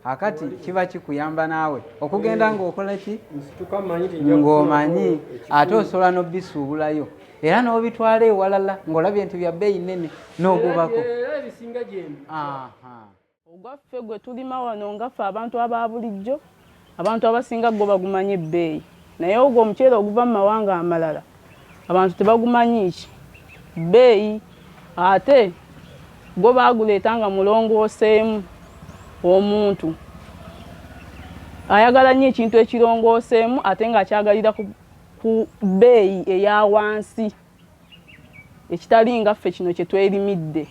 Akati kiba kikuyamba naawe okugenda ng'okola ki ng'omanyi ate osobola n'obisuubulayo era n'obitwala ewalala ng'olabye nti bya bbeeyi nnene n'ogubako. Ogwaffe gwe tulima wano nga ffe abantu aba bulijjo, abantu abasinga gwo bagumanyi ebbeeyi, naye ogwo omuceere oguva mu mawanga amalala abantu tebagumanyi ki bbeeyi, ate gwo baaguleeta nga mulongooseemu. Omuntu ayagala nnyo ekintu ekirongooseemu ate ng'akyagalira ku bbeeyi eya wansi ekitali nga ffe kino kye twerimidde.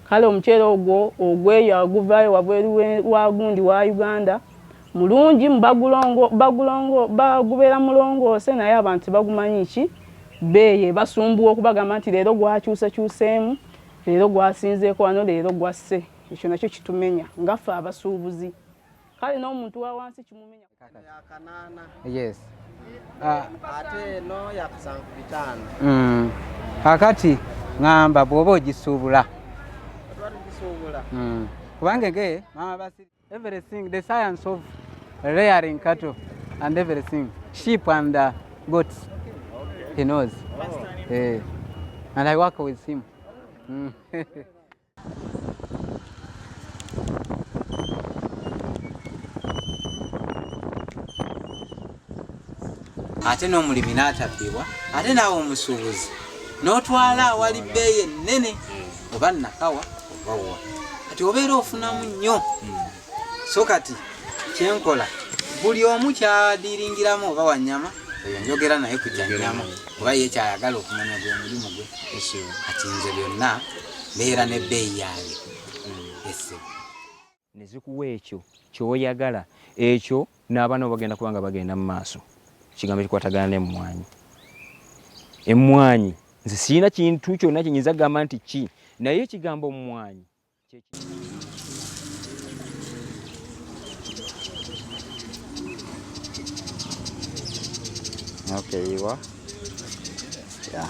Kale omuceere ogwo ogweyo aguvaayo wabweru wa gundi wa Uganda mulungi bagubeera mulongoose naye abantu tebagumanyi ki bbeeyi ebasumbuwa okubagamba nti leero gwakyusekyuseemu, leero gwasinzeeko wano, leero gwasse. Ekyo nakyo kitumenya nga ffe abasuubuzi. Kale n'omuntu wa wansi kimumenya. Yes. Ate no yakusanku bitano. Kakati ngamba bw'oba ogisuubula. Kubanga ge mama basi everything the science of rearing cattle and everything, sheep and goats, he knows. And I work with him. Ate n'omulimi n'atabbibwa, ate naawe omusuubuzi n'otwala awali bbeeyi ennene oba nakawa oba wa kati obeera ofunamu nnyo. So kati kyenkola buli omu kyadiringiramu oba wanyama eyo njogera naye kujja nnyama oba ye kyayagala okumanya gwe mulimu gwe. Kati nze byonna mbeera n'ebbeeyi yaabyo. Ne zikuwa ekyo ky'oyagala, ekyo n'abaana bagenda kubanga bagenda mu maaso. Kigambo kikwatagana n'emmwanyi. Emmwanyi nze sirina kintu kyonna kinyinza kugamba nti ki, naye ekigambo mmwanyi Okay, you are? Yeah.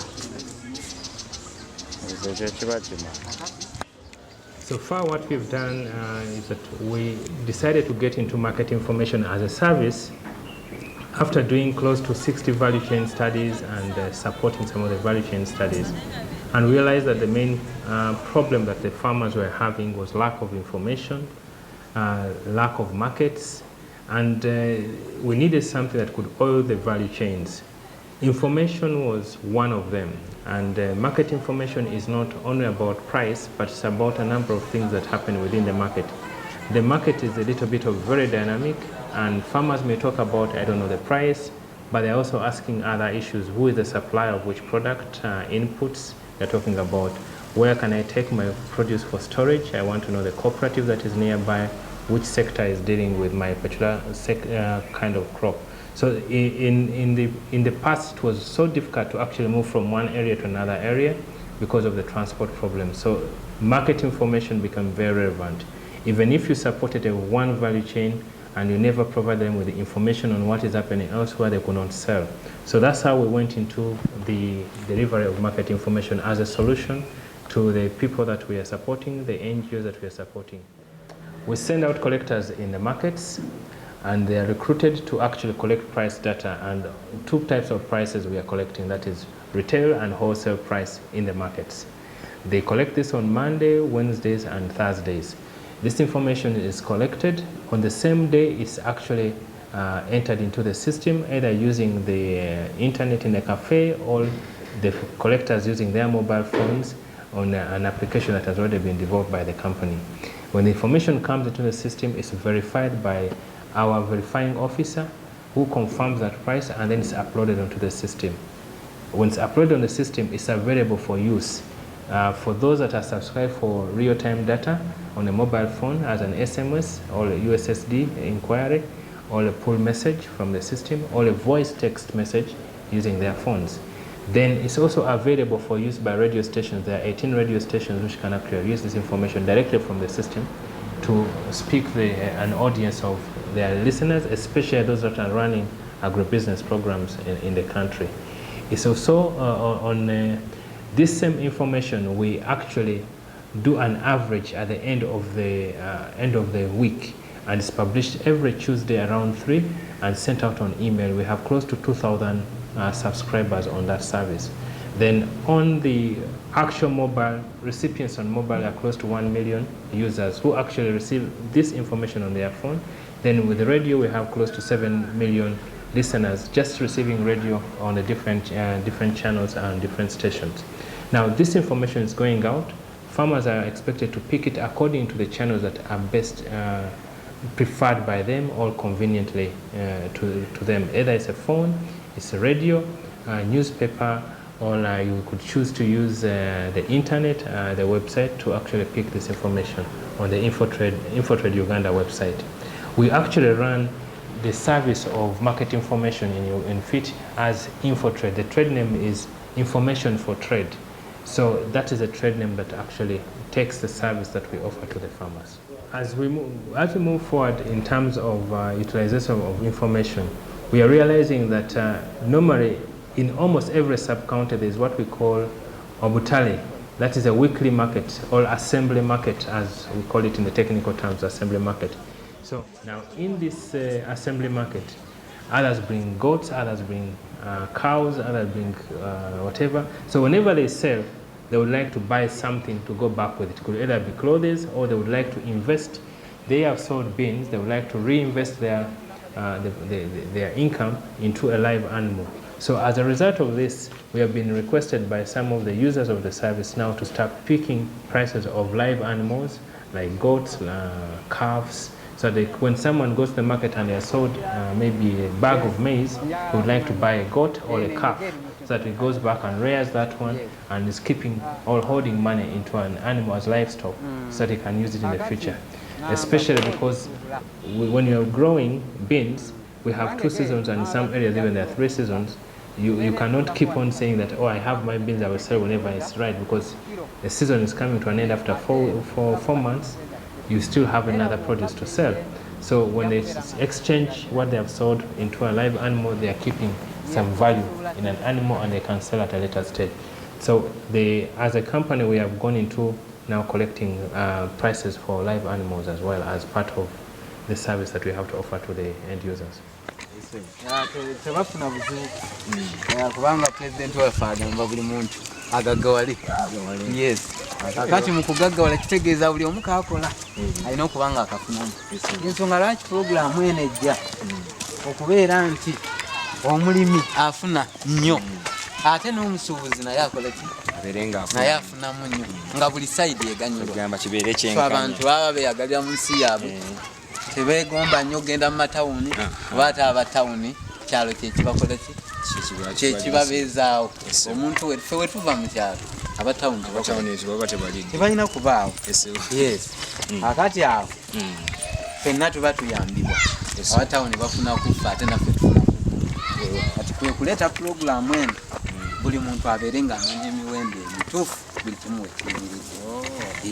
So far what we've done is that we decided to get into market information as a service after doing close to 60 value chain studies and supporting some of the value chain studies, and realized that the main problem that the farmers were having was lack of information, lack of markets, and we needed something that could oil the value chains. Information was one of them, and market information is not only about price, but it's about a number of things that happen within the market. The market is a little bit of very dynamic, and farmers may talk about, I don't know, the price, but they're also asking other issues. Who is the supplier of which product, inputs? They're talking about where can I take my produce for storage? I want to know the cooperative that is nearby, which sector is dealing with my particular kind of crop. So in the past, it was so difficult to actually move from one area to another area because of the transport problem. So market information became very relevant. Even if you supported a one value chain and you never provide them with the information on what is happening elsewhere, they could not sell. So that's how we went into the delivery of market information as a solution to the people that we are supporting, the NGOs that we are supporting. We send out collectors in the markets, and they are recruited to actually collect price data, and two types of prices we are collecting, that is retail and wholesale price in the markets. They collect this on Monday, Wednesdays and Thursdays. This information is collected on the same day. It's actually entered into the system, either using the internet in a cafe or the collectors using their mobile phones on an application that has already been developed by the company. When the information comes into the system, it's verified by our verifying officer, who confirms that price, and then it's uploaded onto the system. When it's uploaded on the system, it's available for use. For those that are subscribed for real-time data on a mobile phone as an SMS or a USSD inquiry, or a pull message from the system, or a voice text message using their phones. Then it's also available for use by radio stations. There are 18 radio stations which can actually use this information directly from the system to speak an audience of their listeners, especially those that are running agribusiness programs in the country. It's also on this same information, we actually do an average at the end of the week, and it's published every Tuesday around 3 and sent out on email. We have close to 2,000 subscribers on that service. Then on the actual mobile, recipients on mobile are close to 1 million users who actually receive this information on their phone. Then with the radio, we have close to 7 million listeners just receiving radio on the different channels and different stations. Now this information is going out. Farmers are expected to pick it according to the channels that are best preferred by them or conveniently to them. Either it's a phone, it's a radio, newspaper, or you could choose to use the internet, the website, to actually pick this information on the Infotrade Uganda website. We actually run the service of market information in FIT as Infotrade. The trade name is Information for Trade. So that is a trade name that actually takes the service that we offer to the farmers. As we move forward in terms of utilization of information, we are realizing that normally in almost every sub-county there is what we call obutale. That is a weekly market or assembly market, as we call it in the technical terms, assembly market. So now in this assembly market, others bring goats, others bring cows, others bring whatever. So whenever they sell, they would like to buy something to go back with. It could either be clothes, or they would like to invest. They have sold beans, they would like to reinvest their income into a live animal. So as a result of this, we have been requested by some of the users of the service now to start picking prices of live animals like goats, calves, so that when someone goes to the market and they are sold maybe a bag of maize, they would like to buy a goat or a calf, so that it goes back and rears that one and is keeping or holding money into an animal as livestock, so that he can use it in the future. Especially because when you're growing beans, we have 2 seasons, and in some areas even there are 3 seasons. You cannot keep on saying that, oh, I have my beans, I will sell whenever it's right, because the season is coming to an end after 4 months. You still have another produce to sell. So when they exchange what they have sold into a live animal, they are keeping some value in an animal, and they can sell at a later stage. So as a company, we have gone into now collecting prices for live animals as well as part of the service that we have to offer to the end users. Tebafuna buzibu kubanga president waffe agamba buli muntu agaggawale. Yes, kakati mu kugaggawala kitegeeza buli omu kaakola alina okuba nga akafunamu. Ensonga lwaki puroguramu eno ejja okubeera nti omulimi afuna nnyo, ate n'omusuubuzi naye akola ki, naye afunamu nnyo, nga buli sayidi eganyulwa. Abantu baba beeyagalira mu nsi yaabwe, tebegomba nnyo ogenda mu matawuni, oba ate abatawuni kyalo kyekibakola ki, kyekibabeezaawo. Omuntu weffe we tuva mu kyalo, abatawuni tebalina kubaawo. Yes, akati awo ffenna tuba tuyambibwa, abatawuni bafuna kufa ate naffe tufuna kufa. Kati kwe kuleeta puroguramu eno buli muntu abeere ng'amanya emiwendo emituufu buli kimu wekiyimiriza.